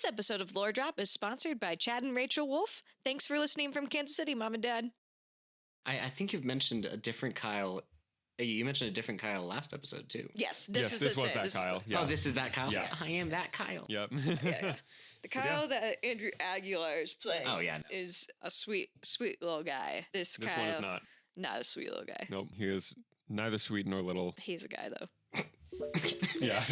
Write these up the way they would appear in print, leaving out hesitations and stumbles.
This episode of Lore Drop is sponsored by Chad and Rachel Wolf. Thanks for listening from Kansas City, Mom and Dad. I think you've mentioned a different Kyle. You mentioned a different Kyle last episode, too. Yes, this was that Kyle. Yeah. Oh, this is that Kyle? Yes. I am that Kyle. Yep. Yeah. The Kyle that Andrew Aguilar is playing is a sweet, sweet little guy. This This Kyle, one is not. Not a sweet little guy. Nope. He is neither sweet nor little. He's a guy, though. Yeah.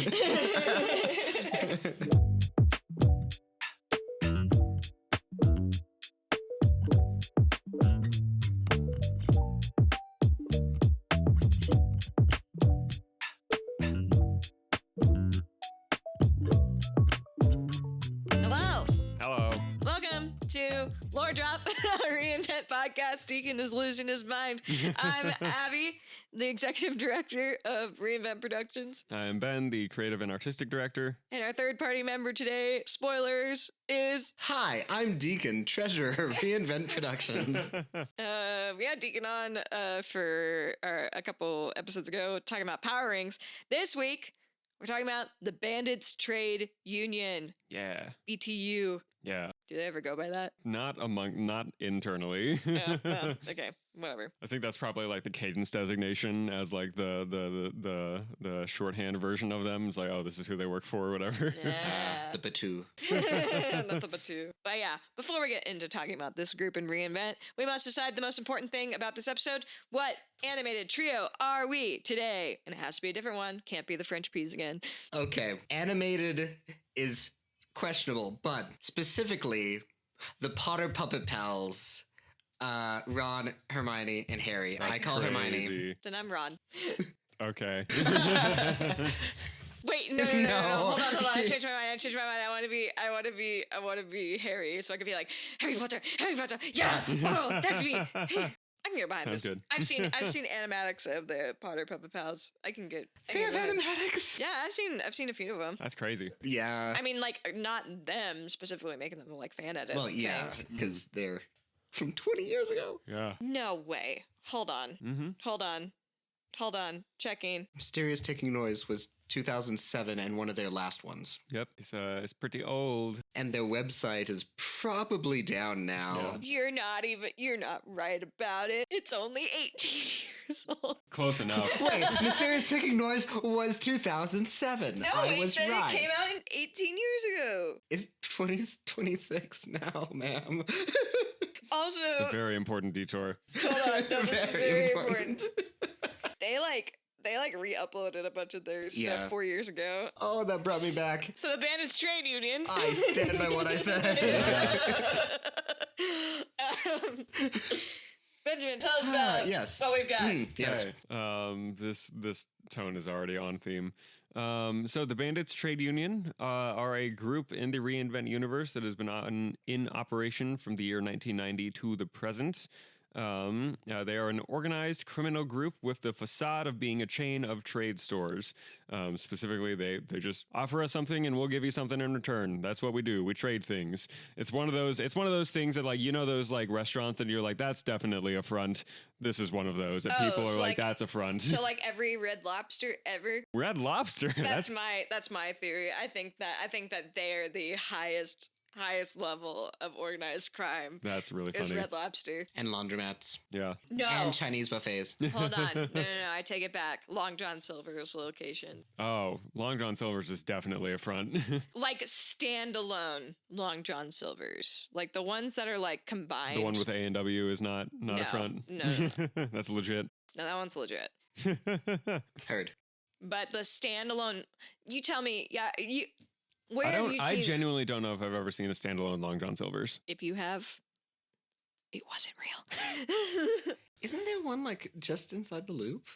Hello. Hello. Welcome to Lore Drop, a reinvent podcast. Deacon is losing his mind. I'm Abby, the executive director of Reinvent Productions. I am Ben, the creative and artistic director. And our third party member today, spoilers, is... Hi, I'm Deacon, treasurer of Reinvent Productions. We had Deacon on for a couple episodes ago talking about Power Rings. This week, we're talking about the Bandits Trade Union. Yeah. BTU. Yeah. Do they ever go by that? Not internally. Yeah, okay, whatever. I think that's probably like the cadence designation as like the shorthand version of them. It's like, oh, this is who they work for or whatever. Yeah. The Batu. Not the Batu. But yeah, before we get into talking about this group and Reinvent, we must decide the most important thing about this episode. What animated trio are we today? And it has to be a different one. Can't be the French peas again. Okay, animated is questionable, but specifically the Potter Puppet Pals, Ron, Hermione, and Harry. That's I call Hermione. crazy. Then I'm Ron. Okay. Wait, no. Hold on. I changed my mind. I want to be Harry, so I could be like Harry Potter. Yeah. Oh, that's me. I can get behind Sounds this. good. I've seen animatics of the Potter Puppet Pals. I can get. They have animatics? Yeah, I've seen a few of them. That's crazy. Yeah. I mean, like, not them specifically making them like fan edit. Well, yeah, things. because they're from 20 years ago. Yeah. No way. Hold on. Mm-hmm. Hold on. Checking. Mysterious Ticking Noise was 2007 and one of their last ones. Yep. It's pretty old. And their website is probably down now. You're not right about it. It's only 18 years old. Close enough. Wait, Mysterious Ticking Noise was 200007. No, I it was said right. it came out in 18 years ago. It's 2026 now, ma'am. Also, A very important detour. hold on. No, this is very important. They re-uploaded a bunch of their stuff 4 years ago. Oh, that brought me back. So the Bandits Trade Union. I stand by what I said. Benjamin, tell us about yes. what we've got. Yes. Okay. This tone is already on theme. So the Bandits Trade Union are a group in the Reinvent universe that has been in operation from the year 1990 to the present. They are an organized criminal group with the facade of being a chain of trade stores. Specifically, they just offer us something and we'll give you something in return. That's what we do. We trade things. It's one of those things that, like, you know, those like restaurants and you're like, that's definitely a front. This is one of those that people are like, that's a front. So like every Red Lobster ever. Red Lobster. That's my theory. I think that they are the highest level of organized crime. That's really Is funny. Red Lobster. And laundromats. Yeah. No. And Chinese buffets. Hold on. No. I take it back. Long John Silver's location. Oh, Long John Silver's is definitely a front. Like standalone Long John Silver's. Like the ones that are like combined. The one with A and W is not No, a front. no. That's legit. No, that one's legit. Heard. But the standalone, you tell me, where have you seen? I genuinely don't know if I've ever seen a standalone Long John Silver's. If you have, it wasn't real. Isn't there one like just inside the loop?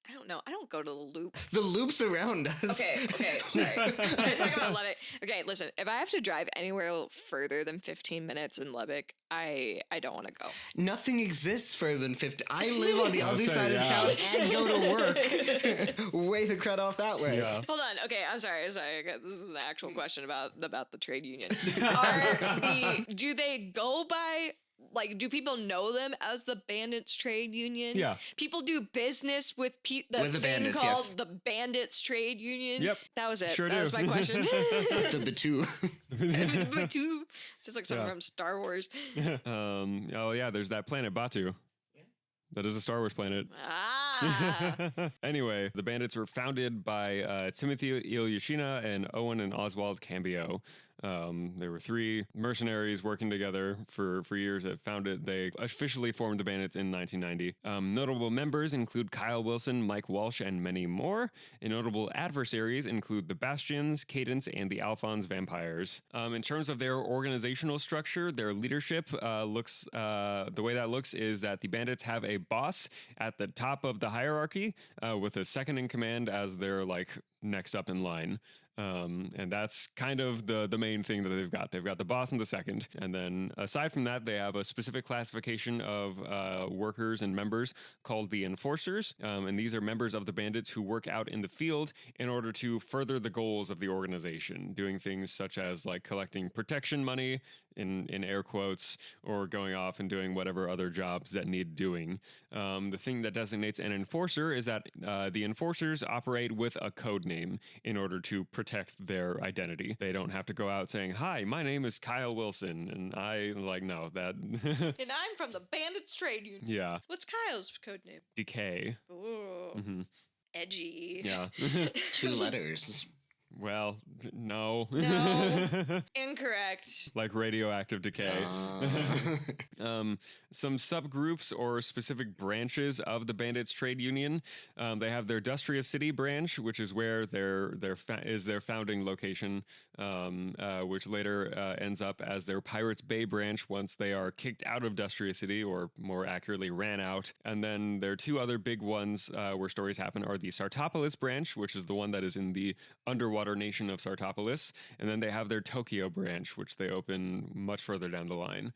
I don't know. I don't go to the Loop. The loop's around us. Okay, sorry. Can I talk about Lubbock? Okay, listen. If I have to drive anywhere further than 15 minutes in Lubbock, I don't want to go. Nothing exists further than 50. I live on the other say, side of yeah. town and go to work. Way the crud off that way. Yeah. Hold on. Okay, I'm sorry. This is an actual question about the trade union. Do they go by like, do people know them as the Bandits Trade Union? Yeah. People do business with the With the thing bandits, called yes. the Bandits Trade Union. Yep. That was it. Sure that do. was my question. The Batu. Batu. It's like something Yeah. from Star Wars. Oh yeah, there's that planet Batu. That is a Star Wars planet. Ah. Anyway, the Bandits were founded by Timothy Ilyushina and Owen and Oswald Cambio. There were three mercenaries working together for years that founded. They officially formed the Bandits in 1990. Notable members include Kyle Wilson, Mike Walsh, and many more. And notable adversaries include the Bastions, Cadence, and the Alphonse Vampires. In terms of their organizational structure, their leadership looks the way that looks is that the Bandits have a boss at the top of the hierarchy with a second in command as their like next up in line. And that's kind of the main thing that they've got. They've got the boss and the second. And then aside from that, they have a specific classification of workers and members called the Enforcers. And these are members of the Bandits who work out in the field in order to further the goals of the organization, doing things such as like collecting protection money in air quotes, or going off and doing whatever other jobs that need doing. The thing that designates an enforcer is that the enforcers operate with a code name in order to protect their identity. They don't have to go out saying, "Hi, my name is Kyle Wilson," and I like no that. And I'm from the Bandits Trade Union. Yeah, What's Kyle's code name? decay. Ooh, hmm edgy. Yeah. 2 letters. Well, no. No. Incorrect. Like radioactive decay. Some subgroups or specific branches of the Bandits Trade Union. They have their Dustria City branch, which is where their founding location, which later ends up as their Pirates Bay branch once they are kicked out of Dustria City, or more accurately, ran out. And then their two other big ones where stories happen are the Sartopolis branch, which is the one that is in the underwater nation of Sartopolis, and then they have their Tokyo branch, which they open much further down the line,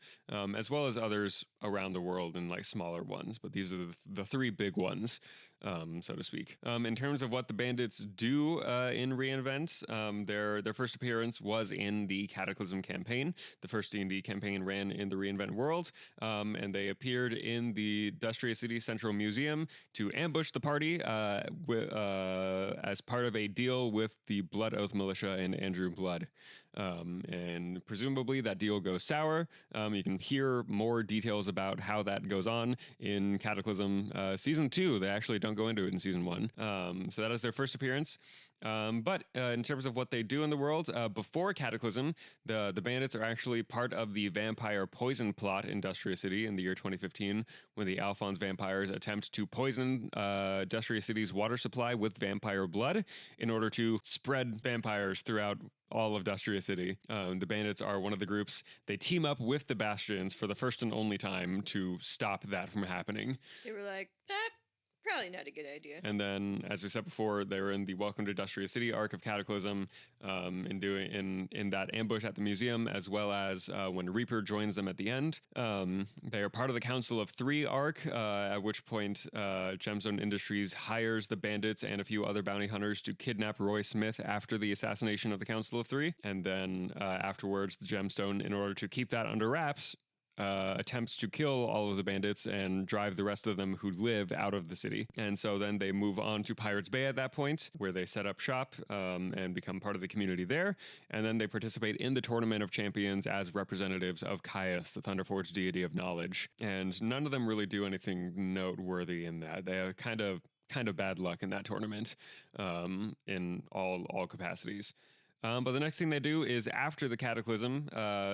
as well as others around the world and like smaller ones. But these are the three big ones, so to speak. In terms of what the Bandits do in reInvent, their first appearance was in the Cataclysm campaign. The first D&D campaign ran in the reInvent world, and they appeared in the Dustria City Central Museum to ambush the party as part of a deal with the Blood Oath Militia and Andrew Blood. And presumably that deal goes sour. You can hear more details about how that goes on in Cataclysm Season 2. They actually don't go into it in Season 1. So that is their first appearance. But in terms of what they do in the world, before Cataclysm, the Bandits are actually part of the vampire poison plot in Dustria City in the year 2015, when the Alphonse vampires attempt to poison Dustria City's water supply with vampire blood in order to spread vampires throughout all of Dustria City. The Bandits are one of the groups. They team up with the Bastions for the first and only time to stop that from happening. They were like, probably not a good idea. And then, as we said before, they were in the Welcome to Dustria City arc of Cataclysm, in that ambush at the museum, as well as when Reaper joins them at the end. They are part of the Council of Three arc, at which point Gemstone Industries hires the Bandits and a few other bounty hunters to kidnap Roy Smith after the assassination of the Council of Three. And then afterwards, the Gemstone, in order to keep that under wraps, attempts to kill all of the bandits and drive the rest of them who live out of the city. And so then they move on to Pirates Bay at that point, where they set up shop and become part of the community there. And then they participate in the Tournament of Champions as representatives of Caius, the Thunderforged deity of knowledge. And none of them really do anything noteworthy in that. They have kind of bad luck in that tournament in all capacities. But the next thing they do is, after the Cataclysm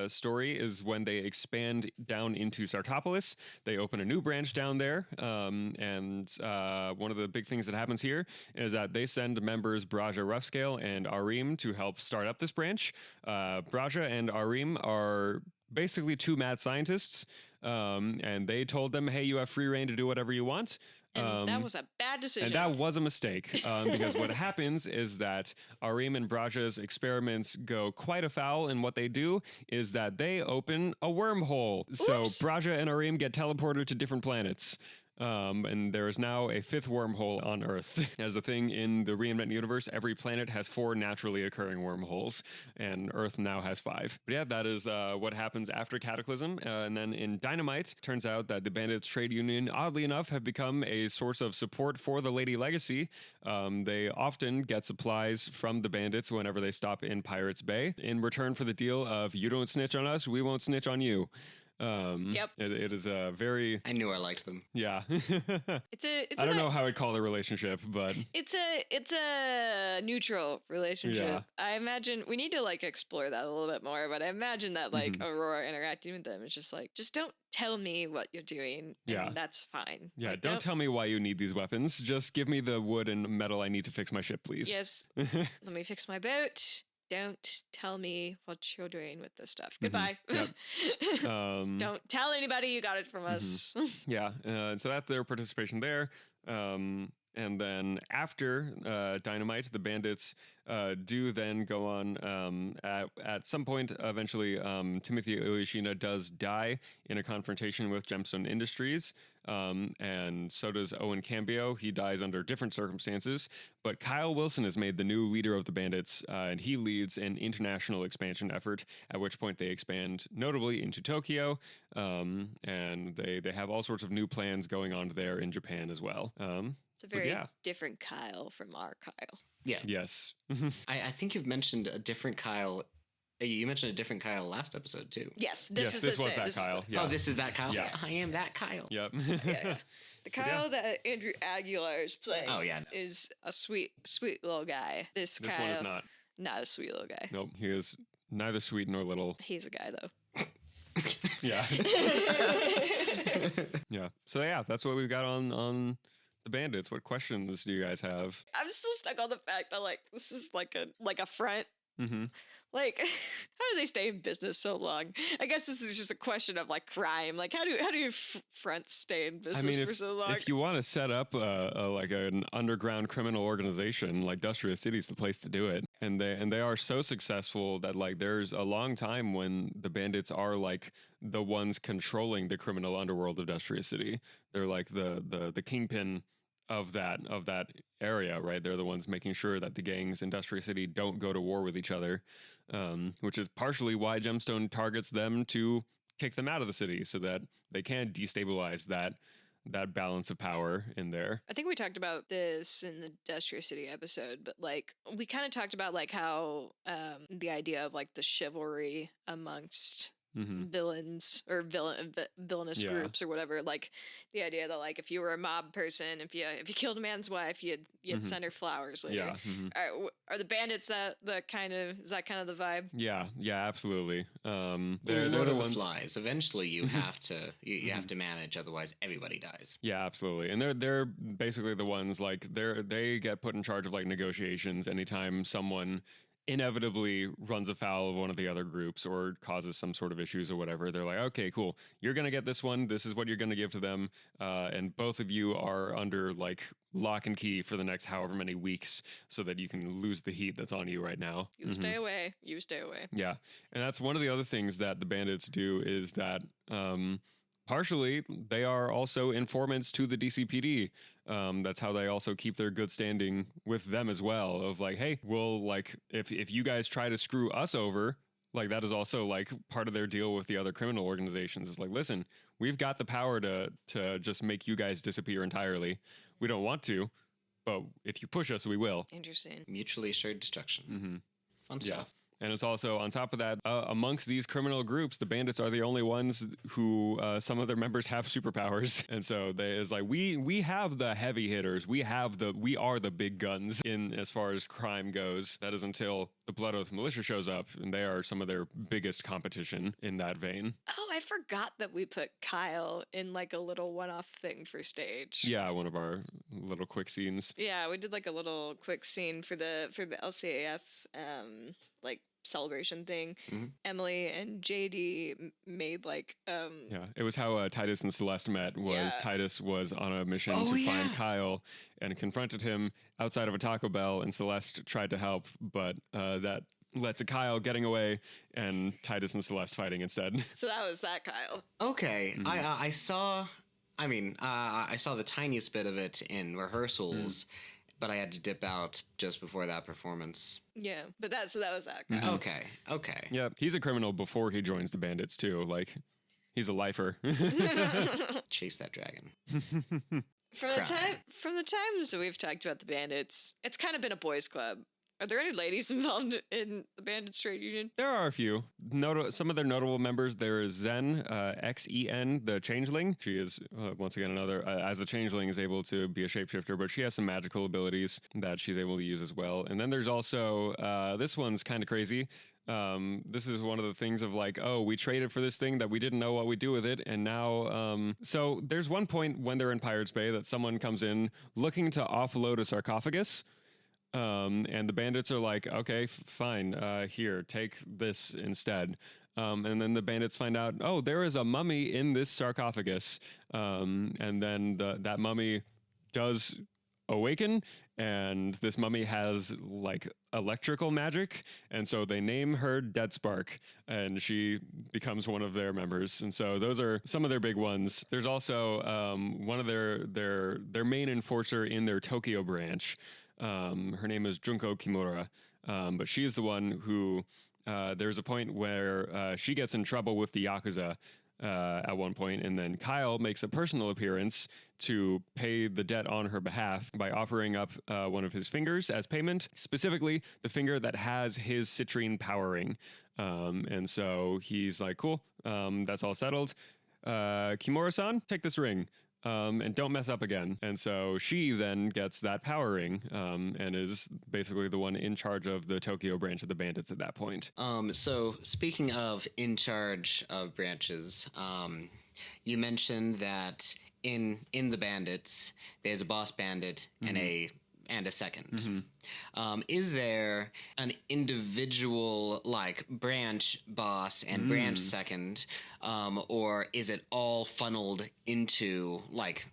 story, is when they expand down into Sartopolis. They open a new branch down there, and one of the big things that happens here is that they send members Braja Roughscale and Arim to help start up this branch. Braja and Arim are basically two mad scientists, and they told them, hey, you have free reign to do whatever you want. And that was a bad decision. And that was a mistake, because what happens is that Arim and Braja's experiments go quite afoul, and what they do is that they open a wormhole. So Oops. Braja and Arim get teleported to different planets. And there is now a fifth wormhole on Earth. As a thing in the Reinvent universe, every planet has 4 naturally occurring wormholes, and Earth now has 5. But yeah, that is what happens after Cataclysm. And then in Dynamite, turns out that the Bandits Trade Union, oddly enough, have become a source of support for the Lady Legacy. They often get supplies from the bandits whenever they stop in Pirates Bay in return for the deal of, you don't snitch on us, we won't snitch on you. Yep. It is a very, I knew I liked them. yeah. It's I don't know how I'd call the relationship, but it's a neutral relationship. Yeah. I imagine we need to like explore that a little bit more, but I imagine that like Aurora interacting with them is just like, just don't tell me what you're doing. Yeah. And that's fine. yeah, Like, don't tell me why you need these weapons. Just give me the wood and metal I need to fix my ship, please. Yes. Let me fix my boat. Don't tell me what you're doing with this stuff. Goodbye. Yep. Don't tell anybody you got it from us. Yeah, so that's their participation there. And then after Dynamite, the bandits do then go on at some point. Eventually, Timothy Oyashina does die in a confrontation with Gemstone Industries, and so does Owen Cambio. He dies under different circumstances, but Kyle Wilson is made the new leader of the bandits, and he leads an international expansion effort, at which point they expand notably into Tokyo, and they have all sorts of new plans going on there in Japan as well. It's a very yeah. different Kyle from our Kyle. Yeah. Yes. I think you've mentioned a different Kyle. You mentioned a different Kyle last episode, too. Yes, this is this the was same. that This is Kyle. the- Yeah. Oh, this is that Kyle? Yes. I am that Kyle. Yep. yeah. The Kyle that Andrew Aguilar is playing Oh, yeah. is a sweet little guy. This This Kyle, one is not. not a sweet little guy. Nope. He is neither sweet nor little. He's a guy though. Yeah. Yeah. So yeah, that's what we've got on the bandits. What questions do you guys have? I'm still stuck on the fact that like this is like a front. Mm-hmm. Like, how do they stay in business so long? I guess this is just a question of like crime. Like, how do fronts stay in business for so long? If you want to set up like an underground criminal organization, like Industrial City is the place to do it. And they are so successful that like there's a long time when the bandits are like the ones controlling the criminal underworld of Industrial City. They're like the kingpin of that area, right? They're the ones making sure that the gangs in Industrial City don't go to war with each other, which is partially why Gemstone targets them to kick them out of the city so that they can destabilize that balance of power in there. I think we talked about this in the Industrial City episode, but like we kind of talked about like how the idea of like the chivalry amongst villains or villainous Yeah. groups or whatever, like the idea that like if you were a mob person, if you killed a man's wife, you'd send her flowers later. Yeah. Are the bandits is that kind of the vibe? Yeah, absolutely. They're They're Lord the of the ones. Flies. Eventually, you have to you have to manage, otherwise everybody dies. Yeah, absolutely. And they're basically the ones like they get put in charge of like negotiations anytime someone inevitably runs afoul of one of the other groups or causes some sort of issues or whatever. They're like, okay, cool. You're going to get this one. This is what you're going to give to them. And both of you are under like lock and key for the next however many weeks so that you can lose the heat that's on you right now. You stay away. You stay away. Yeah. And that's one of the other things that the bandits do is that partially they are also informants to the DCPD. That's how they also keep their good standing with them as well, of like, hey, we'll like if you guys try to screw us over, like that is also like part of their deal with the other criminal organizations. Is like, listen, we've got the power to just make you guys disappear entirely. We don't want to, but if you push us, we will. Interesting. Mutually assured destruction. Fun stuff. And it's also on top of that, amongst these criminal groups, the bandits are the only ones who some of their members have superpowers, and so it's like we have the heavy hitters, we are the big guns in as far as crime goes. That is until the Blood Oath Militia shows up, and they are some of their biggest competition in that vein. Oh, I forgot that we put Kyle in like a little one-off thing for stage. Yeah, one of our little quick scenes. Yeah, we did like a little quick scene for the LCAF like celebration thing. Emily and JD made like Yeah, it was how Titus and Celeste met. Titus was on a mission to find Kyle and confronted him outside of a Taco Bell, and Celeste tried to help, but that led to Kyle getting away and Titus and Celeste fighting instead. So that was that Kyle. Okay, I I mean, I saw the tiniest bit of it in rehearsals, but I had to dip out just before that performance. Yeah, but that was that guy. Okay. Yeah, he's a criminal before he joins the Bandits too. Like, he's a lifer. Chase that dragon. From the times that we've talked about the Bandits, it's kind of been a boys' club. Are there any ladies involved in the Bandits Trade Union? There are a few. Some of their notable members. There is Zen, Xen, the Changeling. She is, once again, another, as a Changeling, is able to be a shapeshifter, but she has some magical abilities that she's able to use as well. And then there's also, this one's kind of crazy. This is one of the things of like, oh, we traded for this thing that we didn't know what we'd do with it. And now, so there's one point when they're in Pirates Bay that someone comes in looking to offload a sarcophagus. And the bandits are like, okay, fine, here, take this instead. And then the bandits find out, oh, there is a mummy in this sarcophagus. And then that mummy does awaken, and this mummy has like electrical magic, and so they name her Dead Spark, and she becomes one of their members. And so those are some of their big ones. There's also one of their main enforcer in their Tokyo branch. Her name is Junko Kimura, but she is the one who, there's a point where she gets in trouble with the Yakuza at one point, and then Kyle makes a personal appearance to pay the debt on her behalf by offering up one of his fingers as payment, specifically the finger that has his citrine powering. And so he's like, cool, that's all settled. Kimura-san, take this ring. And don't mess up again. And so she then gets that power ring, and is basically the one in charge of the Tokyo branch of the Bandits at that point. So speaking of in charge of branches, you mentioned that in the Bandits, there's a boss bandit and a second. Is there an individual like branch boss and branch second, or is it all funneled into like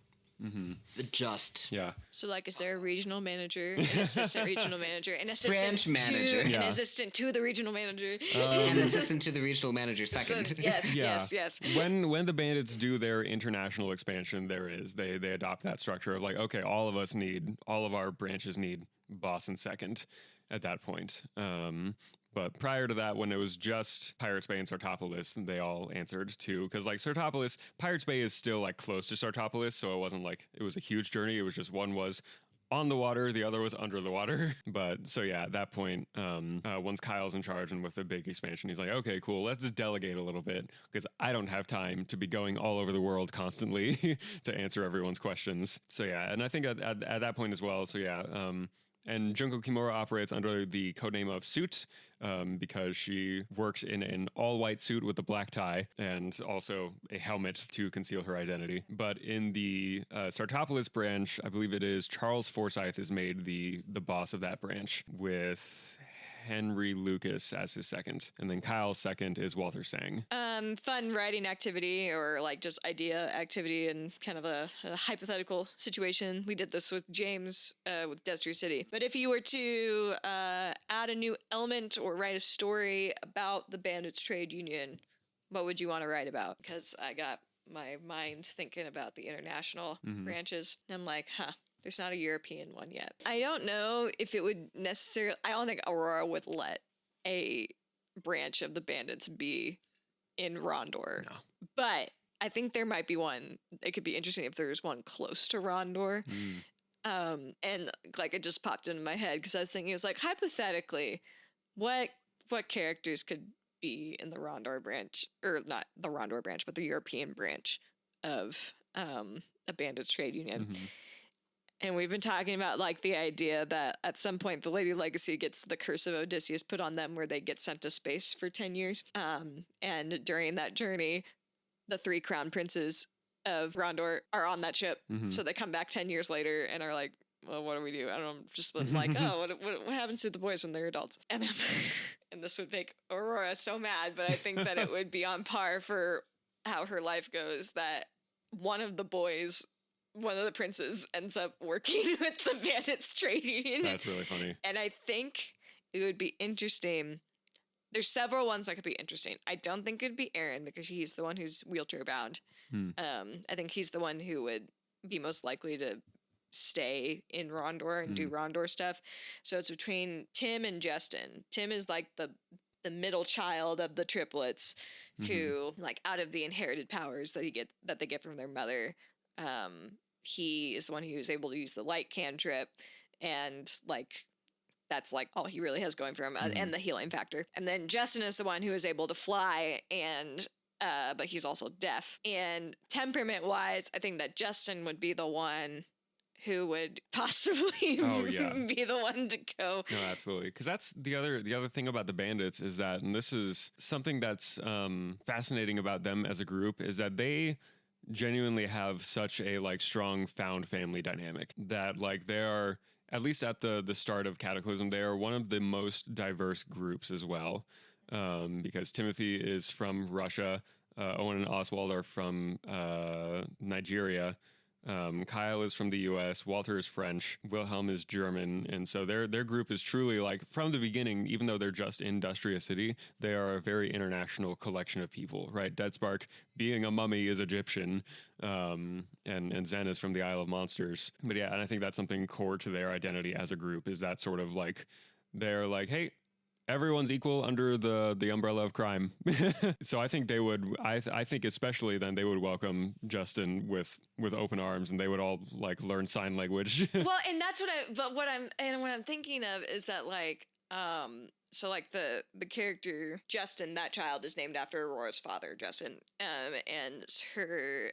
just So like, is there a regional manager, an assistant regional manager, an assistant branch manager, an assistant to the regional manager, an assistant to the regional manager second? Yes. When the Bandits do their international expansion, they adopt that structure of like, okay, all of our branches need boss and second at that point. But prior to that, when it was just Pirates Bay and Sartopolis, they all answered to, because like Sartopolis, Pirates Bay is still like close to Sartopolis, so it wasn't like it was a huge journey. It was just one was on the water, the other was under the water. But so yeah, at that point, once Kyle's in charge and with the big expansion, he's like, okay, cool, let's just delegate a little bit, because I don't have time to be going all over the world constantly to answer everyone's questions. So yeah, and I think at that point as well, so yeah, and Junko Kimura operates under the codename of Suit, because she works in an all-white suit with a black tie and also a helmet to conceal her identity. But in the Sartopolis branch, I believe it is Charles Forsyth is made the boss of that branch, with Henry Lucas as his second. And then Kyle's second is Walter Sang. Fun writing activity, or like just idea activity in kind of a hypothetical situation. We did this with James with Desert City. But if you were to add a new element or write a story about the Bandits Trade Union, what would you want to write about? Because I got my mind thinking about the international branches. And I'm like, there's not a European one yet. I don't know if it would necessarily... I don't think Aurora would let a branch of the Bandits be in Rondor. No. But I think there might be one. It could be interesting if there's one close to Rondor. And like it just popped into my head because I was thinking, it's like, hypothetically, what characters could be in the Rondor branch, or not the Rondor branch, but the European branch of a Bandits Trade Union. And we've been talking about like the idea that at some point the Lady Legacy gets the Curse of Odysseus put on them, where they get sent to space for 10 years. And during that journey, the 3 crown princes of Rondor are on that ship. So they come back 10 years later and are like, well, what do we do? I don't know. Just been like, oh, what happens to the boys when they're adults? And and this would make Aurora so mad, but I think that it would be on par for how her life goes, that one of the princes ends up working with the Bandits Trade Union. That's really funny. And I think it would be interesting. there's several ones that could be interesting. I don't think it'd be Aaron because he's the one who's wheelchair bound. I think he's the one who would be most likely to stay in Rondor and do Rondor stuff. So it's between Tim and Justin. Tim is like the middle child of the triplets who, like, out of the inherited powers that they get from their mother, he is the one who is able to use the light cantrip, and like that's like all he really has going for him, and the healing factor. And then Justin is the one who is able to fly, and but he's also deaf. And temperament wise, I think that Justin would be the one who would possibly be the one to go. No, absolutely. Because that's the other thing about the Bandits is that, and this is something that's fascinating about them as a group, is that they genuinely have such a like strong found family dynamic that like they are, at least at the start of Cataclysm, they are one of the most diverse groups as well. Because Timothy is from Russia, Owen and Oswald are from Nigeria. Kyle is from the U.S., Walter is French, Wilhelm is German, and so their group is truly like from the beginning, even though they're just in Dustria City, they are a very international collection of people, right? Deadspark, being a mummy, is Egyptian, and Zen is from the Isle of Monsters. But yeah, and I think that's something core to their identity as a group, is that sort of like, they're like, hey, everyone's equal under the umbrella of crime. So I think they would, I think especially then they would welcome Justin with open arms, and they would all like learn sign language. Well, and that's what I'm thinking of is that like, so like the character Justin, that child is named after Aurora's father, Justin. And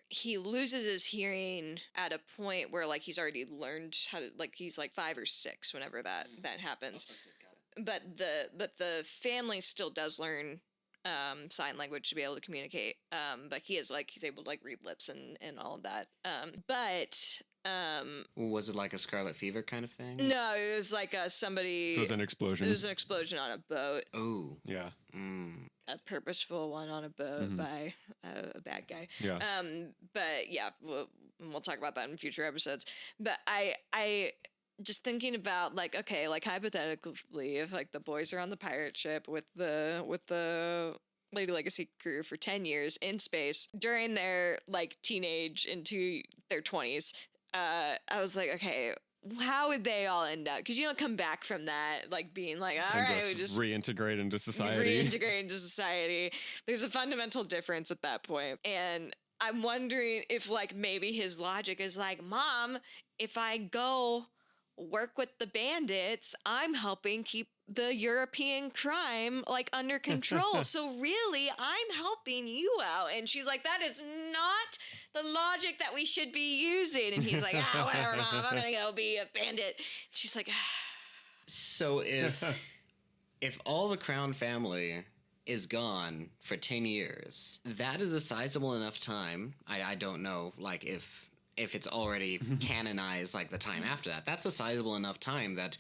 he loses his hearing at a point where like he's already learned how to, like he's like 5 or 6 whenever that happens. But the family still does learn sign language to be able to communicate. But he's able to like read lips and all of that. Was it like a scarlet fever kind of thing? No, it was like somebody. It was an explosion. It was an explosion on a boat. Oh, yeah. A purposeful one on a boat by a bad guy. Yeah. But yeah, we'll talk about that in future episodes. But I just thinking about like, okay, like hypothetically, if like the boys are on the pirate ship with the Lady Legacy crew for 10 years in space during their like teenage into their 20s, I was like, okay, how would they all end up? Because you don't come back from that like being like, all right, we just reintegrate into society. Reintegrate into society. There's a fundamental difference at that point. And I'm wondering if like maybe his logic is like, Mom, if I go work with the bandits, I'm helping keep the European crime like under control. So really, I'm helping you out. And she's like, that is not the logic that we should be using. And he's like, whatever, Mom, I'm gonna go be a bandit. She's like, So if all the Crown family is gone for 10 years, that is a sizable enough time. I don't know, like if it's already canonized, like the time after that, that's a sizable enough time that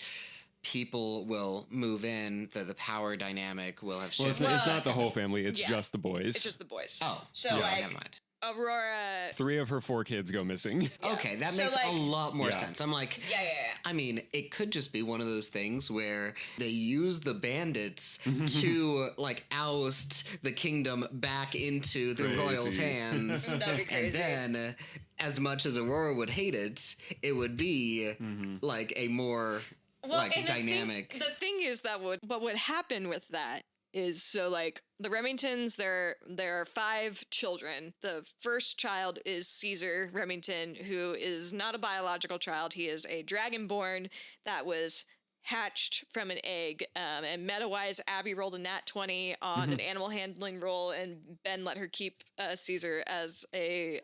people will move in, the power dynamic will have shifted. Well, it's not the whole family, it's just the boys. it's just the boys. Oh, So yeah, like never mind. Aurora. 3 of her 4 kids go missing. Okay, that So, makes like- a lot more Yeah. sense. I'm like, Yeah. I mean, it could just be one of those things where they use the bandits to like oust the kingdom back into the Crazy. royals' hands. That'd be crazy. And then, as much as Aurora would hate it, it would be like a more like and dynamic. The thing is that what would happen with that is, so like the Remingtons, there are 5 children. The first child is Caesar Remington, who is not a biological child. He is a dragonborn that was hatched from an egg. And meta-wise, Abby rolled a nat 20 on an animal handling roll, and Ben let her keep Caesar as a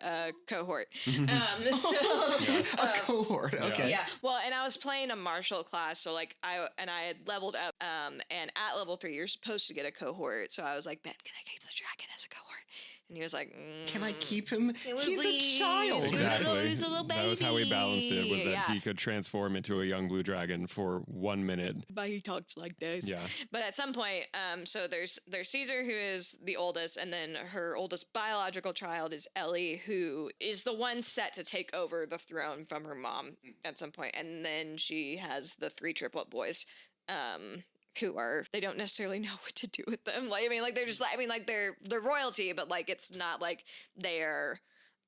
cohort. A cohort, okay. Yeah. Well, and I was playing a martial class, so like I had leveled up, and at level 3, you're supposed to get a cohort. So I was like, Ben, can I keep the dragon as a cohort? And he was like, Can I keep him? He's please. a child. Exactly. He's a little That was how we balanced it, was that Yeah. he could transform into a young blue dragon for 1 minute. But he talks like this. Yeah. But at some point, so there's Caesar, who is the oldest, and then her oldest biological child is Ellie, who is the one set to take over the throne from her mom at some point. And then she has the 3 triplet boys, they don't necessarily know what to do with them. Like, I mean, like they're just like, I mean, like they're royalty, but like it's not like they're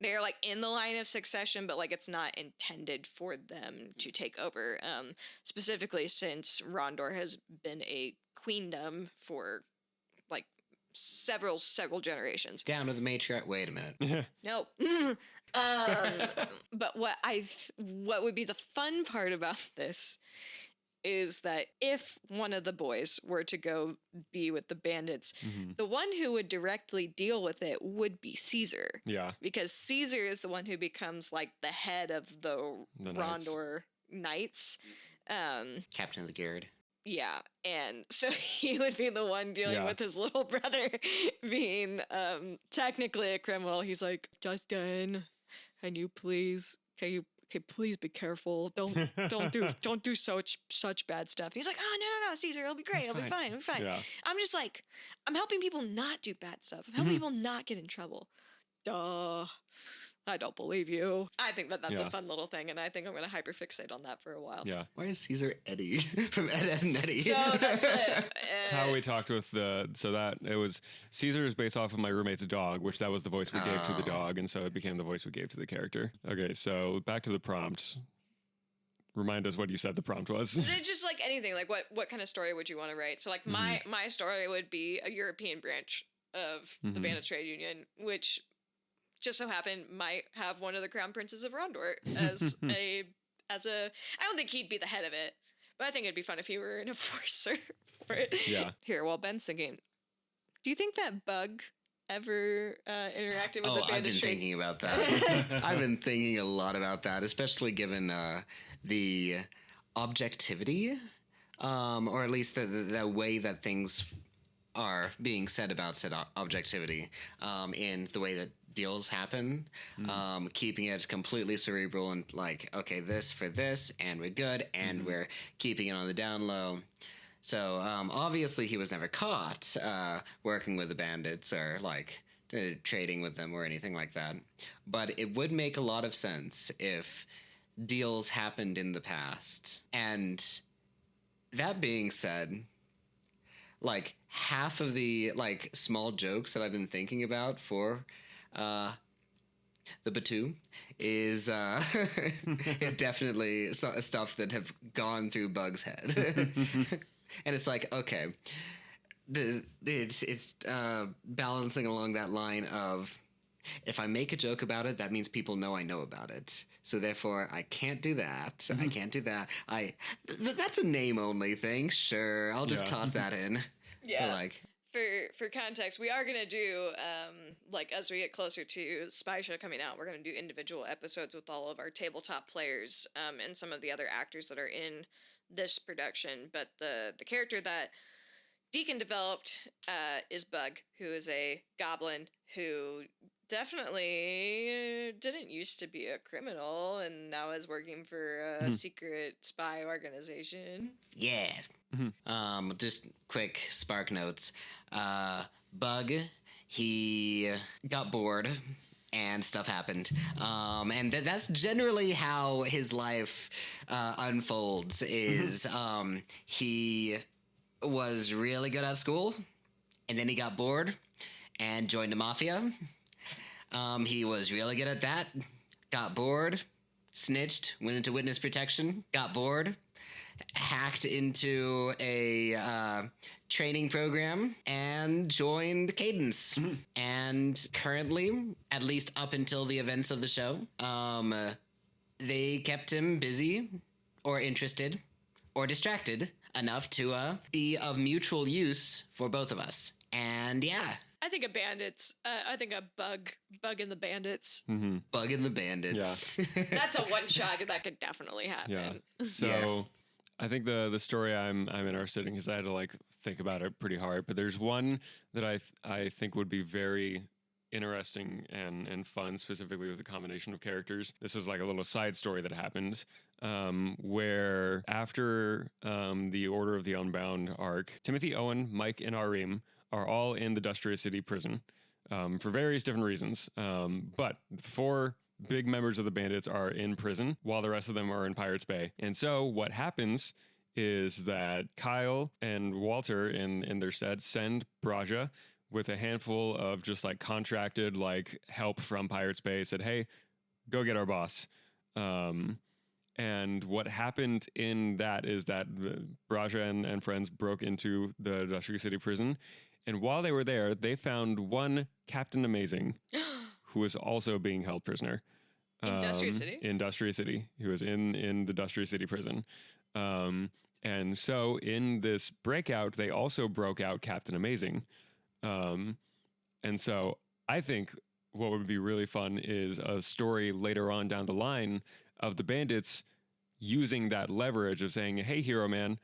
like in the line of succession, but like it's not intended for them to take over. Specifically since Rondor has been a queendom for like several generations. Down to the matriarch. Wait a minute. No. But what would be the fun part about this is that if one of the boys were to go be with the bandits, the one who would directly deal with it would be Caesar. Yeah. Because Caesar is the one who becomes like the head of the Rondor Knights. Captain of the Guard. Yeah, and so he would be the one dealing with his little brother being technically a criminal. He's like, Justin, can you please please be careful. Don't do such bad stuff. And he's like, oh no, Caesar, it'll be great. It'll be fine. Yeah. I'm just like, I'm helping people not do bad stuff. I'm helping people not get in trouble. Duh. I don't believe you. I think that's a fun little thing, and I think I'm going to hyperfixate on that for a while. Yeah. Why is Caesar Eddie from Ed, Edd n Eddy? So that's that's how we talked with Caesar is based off of my roommate's dog, which that was the voice we gave to the dog, and so it became the voice we gave to the character. Okay, so back to the prompt. Remind us what you said the prompt was. It's just like anything. Like what kind of story would you want to write? So like my story would be a European branch of the Bandits Trade Union, which just so happened might have one of the crown princes of Rondor as a I don't think he'd be the head of it, but I think it'd be fun if he were an enforcer for it. Yeah. Here, while Ben's thinking, do you think that Bug ever interacted with the Bandits? I've been thinking about that. I've been thinking a lot about that, especially given the objectivity, or at least the way that things are being said about said objectivity, in the way that deals happen, keeping it completely cerebral and like, okay, this for this, and we're good, and we're keeping it on the down low. So obviously he was never caught working with the bandits or like trading with them or anything like that. But it would make a lot of sense if deals happened in the past. And that being said, like half of the like small jokes that I've been thinking about for the Batu is is definitely stuff that have gone through Bug's head. And it's like, okay, it's balancing along that line of, if I make a joke about it, that means people know I know about it. So therefore, I can't do that. I can't do that. That's a name only thing. Sure, I'll just toss that in. Yeah. But like, for context, we are gonna do like as we get closer to Spy Show coming out, we're gonna do individual episodes with all of our tabletop players and some of the other actors that are in this production. But the character that Deacon developed is Bug, who is a goblin who definitely didn't used to be a criminal and now is working for a secret spy organization. Yeah. Just quick spark notes. Bug, he got bored and stuff happened. And that's generally how his life unfolds is he was really good at school and then he got bored and joined the mafia. He was really good at that, got bored, snitched, went into witness protection, got bored, hacked into a training program, and joined Cadence. And currently, at least up until the events of the show, they kept him busy or interested or distracted enough to be of mutual use for both of us. And yeah. I think a bug in the bandits. Bug in the bandits. Yeah. That's a one shot that could definitely happen. Yeah. So I think the story I'm interested in, because I had to like think about it pretty hard, but there's one that I think would be very interesting and fun, specifically with a combination of characters. This was like a little side story that happened where after the Order of the Unbound arc, Timothy, Owen, Mike, and Arim are all in the Dustria City prison for various different reasons. But 4 big members of the bandits are in prison while the rest of them are in Pirates Bay. And so what happens is that Kyle and Walter in their stead send Braja with a handful of just like contracted like help from Pirate Bay, said, hey, go get our boss. And what happened in that is that Braja and friends broke into the Industrial City prison. And while they were there, they found one Captain Amazing who was also being held prisoner. Industrial City? Industrial City. He was in the Industrial City prison. And so in this breakout, they also broke out Captain Amazing. And so I think what would be really fun is a story later on down the line of the bandits using that leverage of saying, hey, Hero Man,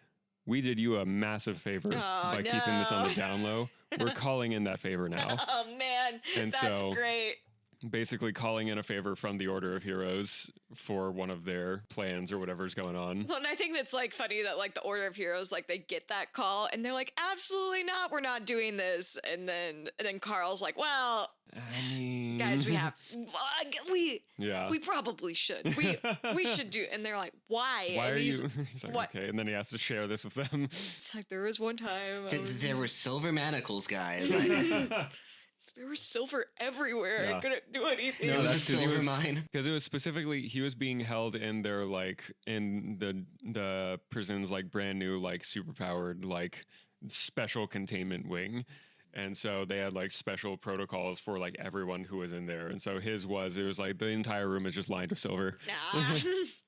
we did you a massive favor by keeping this on the down low. We're calling in that favor now. Oh, man. And that's so, great. Basically calling in a favor from the Order of Heroes for one of their plans or whatever's going on. Well, and I think that's like funny that like the Order of Heroes, like they get that call and they're like, absolutely not, we're not doing this. And then Carl's like, well, I mean, guys, we probably should. We should do. And they're like, why? Why and are you? He's like, what? okay. And then he has to share this with them. It's like there was one time There were silver manacles, guys. there was silver everywhere. Yeah. I couldn't do anything. It No, was a that's 'cause he silver was- mine. Because it was specifically, he was being held in their like in the prison's like brand new like superpowered like special containment wing. And so they had like special protocols for like everyone who was in there. And so it was like the entire room is just lined with silver. Nah,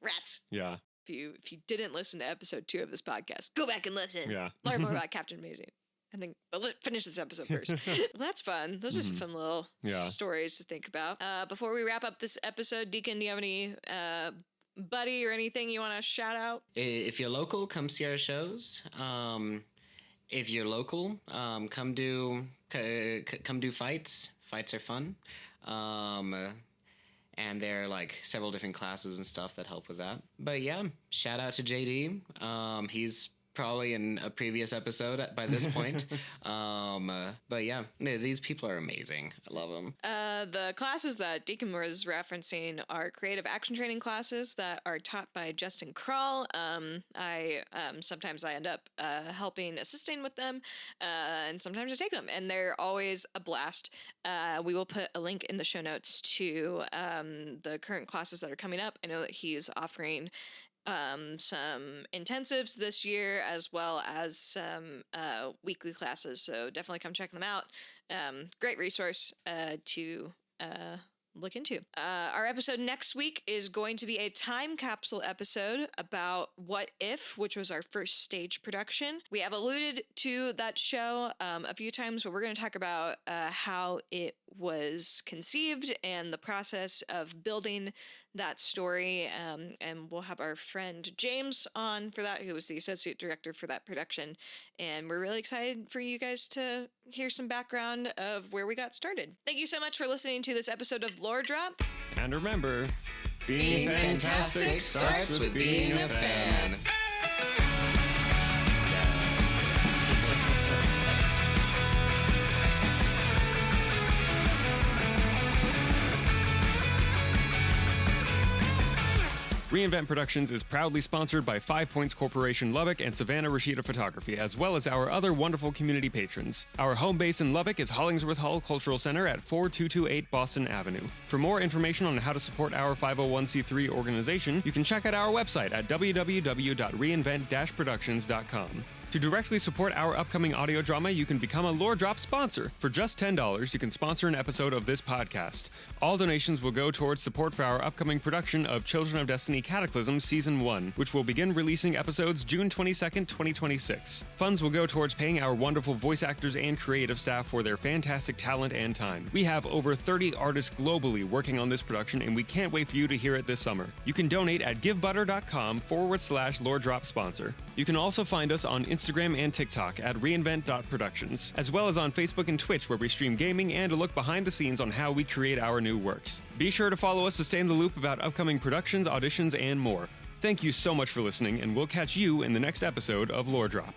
rats. Yeah. If you didn't listen to episode 2 of this podcast, go back and listen. Yeah. Learn more about Captain Amazing. And then let's finish this episode first. Well, that's fun. Those are some fun little stories to think about. Before we wrap up this episode, Deacon, do you have any buddy or anything you want to shout out? If you're local, come see our shows. If you're local, come do fights. Fights are fun. And there are like several different classes and stuff that help with that. But yeah, shout out to JD. He's probably in a previous episode by this point. But yeah, these people are amazing. I love them. The classes that Deacon was referencing are creative action training classes that are taught by Justin Krull. Sometimes I end up assisting with them, and sometimes I take them, and they're always a blast. We will put a link in the show notes to the current classes that are coming up. I know that he's offering some intensives this year, as well as some weekly classes. So definitely come check them out. Great resource to look into. Our episode next week is going to be a time capsule episode about What If, which was our first stage production. We have alluded to that show a few times, but we're going to talk about how it was conceived and the process of building that story. And we'll have our friend James on for that, who was the associate director for that production. And we're really excited for you guys to hear some background of where we got started. Thank you so much for listening to this episode of Lore Drop. And remember, Being fantastic starts with being a fan. Reinvent Productions is proudly sponsored by 5 Points Corporation Lubbock and Savannah Rashida Photography, as well as our other wonderful community patrons. Our home base in Lubbock is Hollingsworth Hall Cultural Center at 4228 Boston Avenue. For more information on how to support our 501c3 organization, you can check out our website at www.reinvent-productions.com. To directly support our upcoming audio drama, you can become a Lore Drop sponsor. For just $10, you can sponsor an episode of this podcast. All donations will go towards support for our upcoming production of Children of Destiny Cataclysm Season 1, which will begin releasing episodes June 22nd, 2026. Funds will go towards paying our wonderful voice actors and creative staff for their fantastic talent and time. We have over 30 artists globally working on this production, and we can't wait for you to hear it this summer. You can donate at givebutter.com/Lore Drop sponsor. You can also find us on Instagram and TikTok at reinvent.productions, as well as on Facebook and Twitch, where we stream gaming and a look behind the scenes on how we create our new works. Be sure to follow us to stay in the loop about upcoming productions, auditions, and more. Thank you so much for listening, and we'll catch you in the next episode of Lore Drop.